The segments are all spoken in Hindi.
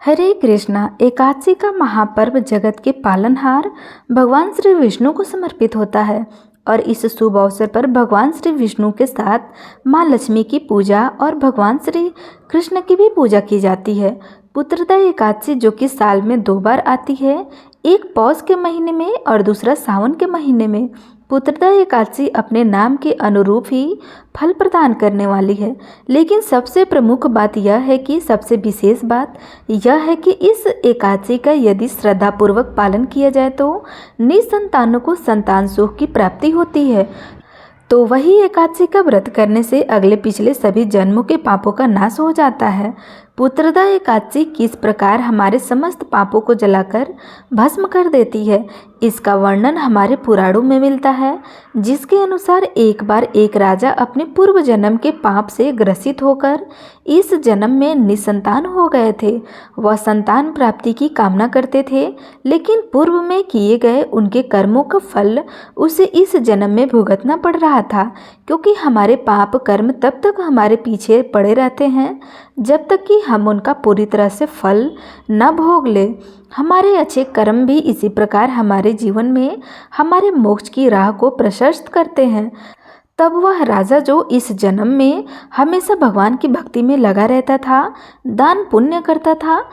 हरे कृष्णा। एकादशी का महापर्व जगत के पालनहार भगवान श्री विष्णु को समर्पित होता है और इस शुभ अवसर पर भगवान श्री विष्णु के साथ माँ लक्ष्मी की पूजा और भगवान श्री कृष्ण की भी पूजा की जाती है। पुत्रदा एकादशी जो कि साल में 2 बार आती है, एक पौष के महीने में और दूसरा सावन के महीने में। पुत्रदा एकादशी अपने नाम के अनुरूप ही फल प्रदान करने वाली है, लेकिन सबसे प्रमुख बात यह है कि सबसे विशेष बात यह है कि इस एकादशी का यदि श्रद्धापूर्वक पालन किया जाए तो निसंतानों को संतान सुख की प्राप्ति होती है। तो वही एकादशी का व्रत करने से अगले पिछले सभी जन्मों के पापों का नाश हो जाता है। पुत्रदा एकादशी किस प्रकार हमारे समस्त पापों को जलाकर भस्म कर देती है, इसका वर्णन हमारे पुराणों में मिलता है, जिसके अनुसार एक बार एक राजा अपने पूर्व जन्म के पाप से ग्रसित होकर इस जन्म में निसंतान हो गए थे। वह संतान प्राप्ति की कामना करते थे, लेकिन पूर्व में किए गए उनके कर्मों का फल उसे इस जन्म में भुगतना पड़ रहा था, क्योंकि हमारे पाप कर्म तब तक हमारे पीछे पड़े रहते हैं जब तक कि हम उनका पूरी तरह से फल न भोग ले। हमारे अच्छे कर्म भी इसी प्रकार हमारे जीवन में हमारे मोक्ष की राह को प्रशस्त करते हैं। तब वह राजा जो इस जन्म में हमेशा भगवान की भक्ति में लगा रहता था, दान पुण्य करता था,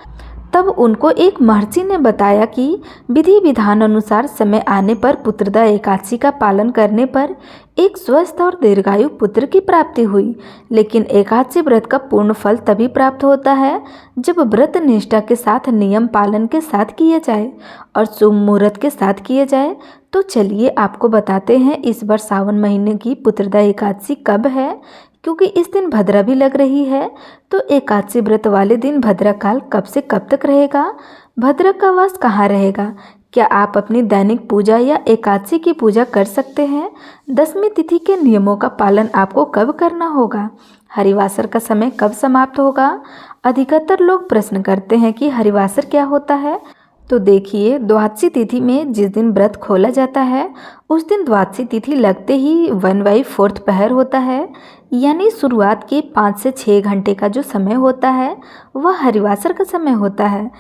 तब उनको एक महर्षि ने बताया कि विधि विधान अनुसार समय आने पर पुत्रदा एकादशी का पालन करने पर एक स्वस्थ और दीर्घायु पुत्र की प्राप्ति हुई। लेकिन एकादशी व्रत का पूर्ण फल तभी प्राप्त होता है जब व्रत निष्ठा के साथ नियम पालन के साथ किया जाए और शुभ मुहूर्त के साथ किया जाए। तो चलिए आपको बताते हैं इस बार सावन महीने की पुत्रदा एकादशी कब है, क्योंकि इस दिन भद्रा भी लग रही है। तो एकादशी व्रत वाले दिन भद्रा काल कब से कब तक रहेगा, भद्रा का वास कहाँ रहेगा, क्या आप अपनी दैनिक पूजा या एकादशी की पूजा कर सकते हैं, दशमी तिथि के नियमों का पालन आपको कब करना होगा, हरिवासर का समय कब समाप्त होगा। अधिकतर लोग प्रश्न करते हैं कि हरिवासर क्या होता है। तो देखिए, द्वादशी तिथि में जिस दिन व्रत खोला जाता है उस दिन द्वादशी तिथि लगते ही 1/4 पहर होता है, यानी शुरुआत के 5 से 6 घंटे का जो समय होता है वह हरिवासर का समय होता है।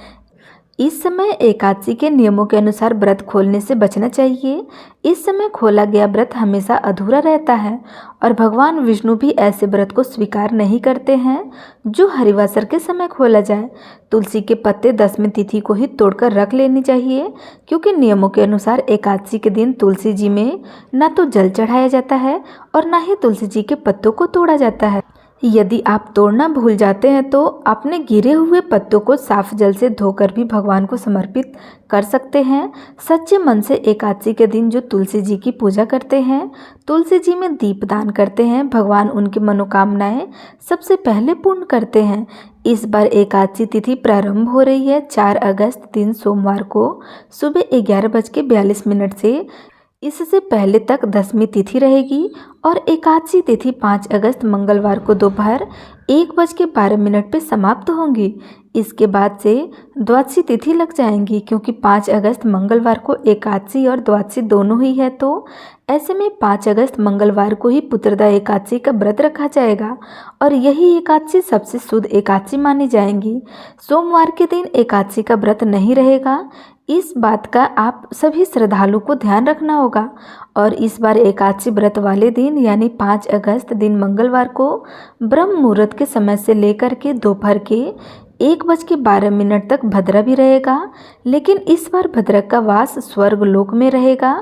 इस समय एकादशी के नियमों के अनुसार व्रत खोलने से बचना चाहिए। इस समय खोला गया व्रत हमेशा अधूरा रहता है और भगवान विष्णु भी ऐसे व्रत को स्वीकार नहीं करते हैं जो हरिवासर के समय खोला जाए। तुलसी के पत्ते दशमी तिथि को ही तोड़कर रख लेनी चाहिए, क्योंकि नियमों के अनुसार एकादशी के दिन तुलसी जी में न तो जल चढ़ाया जाता है और न ही तुलसी जी के पत्तों को तोड़ा जाता है। यदि आप तोड़ना भूल जाते हैं तो अपने गिरे हुए पत्तों को साफ जल से धोकर भी भगवान को समर्पित कर सकते हैं। सच्चे मन से एकादशी के दिन जो तुलसी जी की पूजा करते हैं, तुलसी जी में दीपदान करते हैं, भगवान उनकी मनोकामनाएं सबसे पहले पूर्ण करते हैं। इस बार एकादशी तिथि प्रारंभ हो रही है 4 अगस्त दिन सोमवार को सुबह 11:42 से। इससे पहले तक दशमी तिथि रहेगी और एकादशी तिथि 5 अगस्त मंगलवार को दोपहर 1:12 पे समाप्त होंगी। इसके बाद से द्वादशी तिथि लग जाएंगी, क्योंकि 5 अगस्त मंगलवार को एकादशी और द्वादशी दोनों ही है, तो ऐसे में 5 अगस्त मंगलवार को ही पुत्रदा एकादशी का व्रत रखा जाएगा और यही एकादशी सबसे शुद्ध एकादशी मानी जाएंगी। सोमवार के दिन एकादशी का व्रत नहीं रहेगा, इस बात का आप सभी श्रद्धालु को ध्यान रखना होगा। और इस बार एकादशी व्रत वाले दिन यानी 5 अगस्त दिन मंगलवार को ब्रह्म मुहूर्त के समय से लेकर के दोपहर के 1:12 तक भद्रा भी रहेगा। लेकिन इस बार भद्रा का वास स्वर्गलोक में रहेगा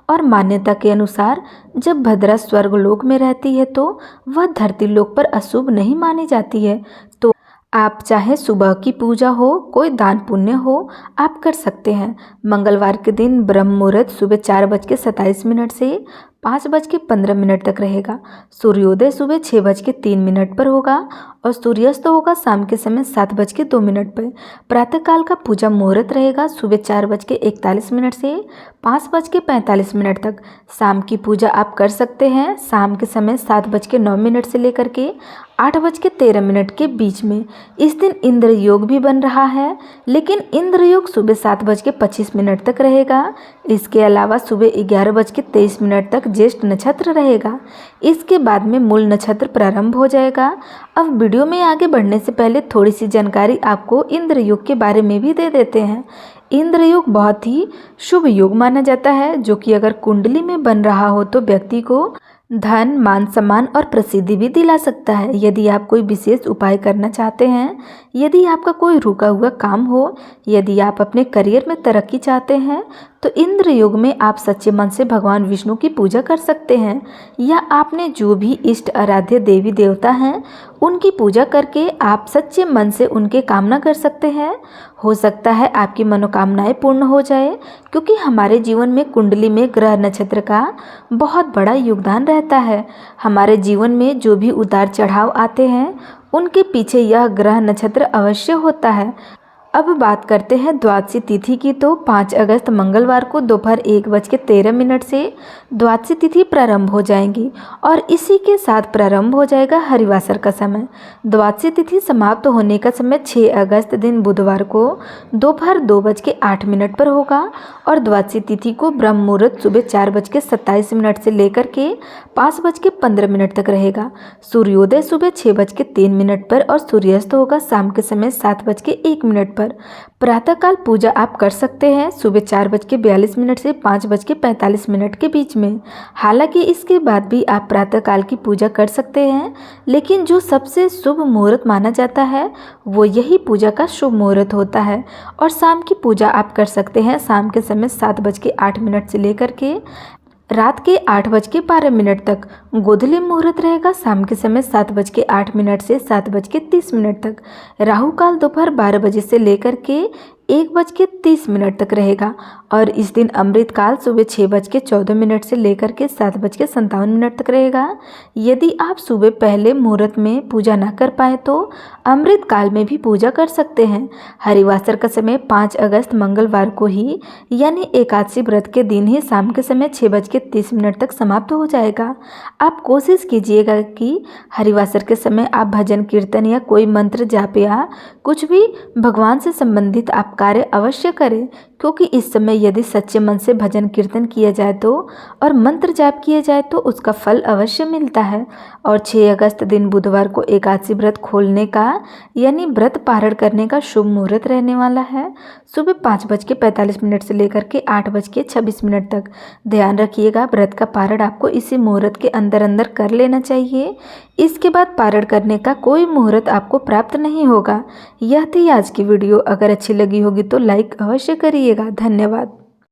और मान्यता के अनुसार जब भद्रा स्वर्गलोक में रहती है तो वह धरती लोक पर अशुभ नहीं मानी जाती है। तो आप चाहे सुबह की पूजा हो, कोई दान पुण्य हो, आप कर सकते हैं। मंगलवार के दिन ब्रह्म मुहूर्त सुबह 4:27 से 5:15 तक रहेगा। सूर्योदय सुबह 6:03 पर होगा और सूर्यास्त होगा शाम के समय 7:02 पर। प्रातःकाल का पूजा मुहूर्त रहेगा सुबह 4:41 से 5:45 तक। शाम की पूजा आप कर सकते हैं शाम के समय 7:09 से लेकर के 8:13 के बीच में। इस दिन इंद्र योग भी बन रहा है, लेकिन इंद्र योग सुबह 7:25 तक रहेगा। इसके अलावा सुबह 11:23 तक ज्येष्ठ नक्षत्र रहेगा। इसके बाद में मूल नक्षत्र प्रारंभ हो जाएगा। अब वीडियो में आगे बढ़ने से पहले थोड़ी सी जानकारी आपको इंद्र योग के बारे में भी दे देते हैं। इंद्र योग बहुत ही शुभ योग माना जाता है, जो कि अगर कुंडली में बन रहा हो तो व्यक्ति को धन, मान सम्मान और प्रसिद्धि भी दिला सकता है। यदि आप कोई विशेष उपाय करना चाहते हैं, यदि आपका कोई रुका हुआ काम हो, यदि आप अपने करियर में तरक्की चाहते हैं, तो इंद्र योग में आप सच्चे मन से भगवान विष्णु की पूजा कर सकते हैं, या आपने जो भी इष्ट आराध्य देवी देवता हैं उनकी पूजा करके आप सच्चे मन से उनके कामना कर सकते हैं। हो सकता है आपकी मनोकामनाएं पूर्ण हो जाए, क्योंकि हमारे जीवन में कुंडली में ग्रह नक्षत्र का बहुत बड़ा योगदान रहता है। हमारे जीवन में जो भी उतार चढ़ाव आते हैं उनके पीछे यह ग्रह नक्षत्र अवश्य होता है। अब बात करते हैं द्वादशी तिथि की। तो 5 अगस्त मंगलवार को दोपहर 1:13 से द्वादशी तिथि प्रारंभ हो जाएंगी और इसी के साथ प्रारंभ हो जाएगा हरिवासर का समय। द्वादशी तिथि समाप्त होने का समय 6 अगस्त दिन बुधवार को दोपहर 2:08 पर होगा और द्वादशी तिथि को ब्रह्म मुहूर्त सुबह 4:27 से लेकर के 5:15 तक रहेगा। सूर्योदय सुबह 6:03 पर और सूर्यास्त होगा शाम के समय 7:01 पर। प्रातःकाल पूजा आप कर सकते हैं सुबह 4:42 से 5:45 के बीच में। हालांकि इसके बाद भी आप प्रातःकाल की पूजा कर सकते हैं, लेकिन जो सबसे शुभ मुहूर्त माना जाता है वो यही पूजा का शुभ मुहूर्त होता है। और शाम की पूजा आप कर सकते हैं शाम के समय 7:08 से लेकर के रात के 8:12 तक। गोधूली मुहूर्त रहेगा शाम के समय 7:08 से 7:30 तक। राहु काल दोपहर 12 बजे से लेकर के 1:30 तक रहेगा और इस दिन अमृत काल सुबह 6:14 से लेकर के 7:57 तक रहेगा। यदि आप सुबह पहले मुहूर्त में पूजा ना कर पाए तो अमृत काल में भी पूजा कर सकते हैं। हरिवासर का समय 5 अगस्त मंगलवार को ही यानी एकादशी व्रत के दिन ही शाम के समय 6:30 तक समाप्त हो जाएगा। आप कोशिश कीजिएगा कि हरिवासर के समय आप भजन कीर्तन या कोई मंत्र जाप या कुछ भी भगवान से संबंधित आप कार्य अवश्य करें, क्योंकि इस समय यदि सच्चे मन से भजन कीर्तन किया जाए तो और मंत्र जाप किया जाए तो उसका फल अवश्य मिलता है। और 6 अगस्त दिन बुधवार को एकादशी व्रत खोलने का यानी व्रत पारण करने का शुभ मुहूर्त रहने वाला है सुबह 5:45 से लेकर के 8:26 तक। ध्यान रखिएगा, व्रत का पारण आपको इसी मुहूर्त के अंदर अंदर कर लेना चाहिए। इसके बाद पारण करने का कोई मुहूर्त आपको प्राप्त नहीं होगा। यह थी आज की वीडियो। अगर अच्छी लगी होगी तो लाइक अवश्य करिएगा। धन्यवाद।